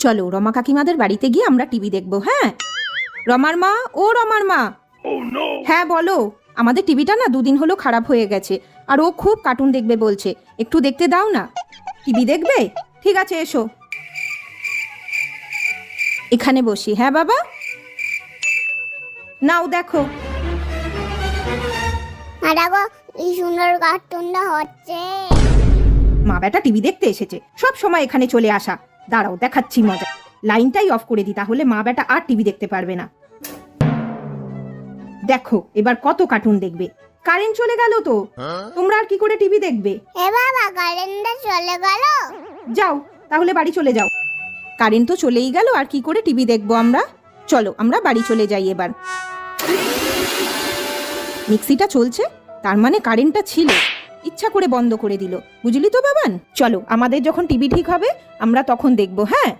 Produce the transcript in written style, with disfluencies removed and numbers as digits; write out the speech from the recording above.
চলো রমা কাকিমাদের বাড়িতে গিয়ে আমরা টিভি দেখবো। হ্যাঁ রমার মা, ও রমার মা। হ্যাঁ বলো, আমাদের টিভিটা না 2 দিন হলো খারাপ হয়ে গেছে, আর ও খুব কার্টুন দেখবে বলছে, একটু দেখতে দাও না। টিভি দেখবে? ঠিক আছে এসো, এখানে বসি। হ্যাঁ বাবা, নাও দেখো। দেখো এই সুন্দর কার্টুনটা হচ্ছে। মা বেটা টিভি দেখতে এসেছে, সব সময় এখানে চলে আসা। দাঁড়াও দেখাচ্ছি মজা। লাইনটাই অফ করে দিই, তাহলে মা বেটা আর টিভি দেখতে পারবে না। দেখো এবার কত কার্টুন দেখবে। কারেন্ট চলে গেল তো, তোমরা আর কি করে টিভি দেখবে? এ বাবা, কারেন্টটা চলে গেল। যাও তাহলে বাড়ি চলে যাও। কারেন্ট তো চলেই গেল, আর কি করে টিভি দেখবো আমরা? চলো আমরা বাড়ি চলে যাই এবার। মিক্সিটা চলছে, তার মানে কারেন্টটা ছিল, ইচ্ছা করে বন্ধ করে দিল, বুঝলি তো বাবান। চলো আমাদের যখন টিভি ঠিক হবে আমরা তখন দেখবো। হ্যাঁ।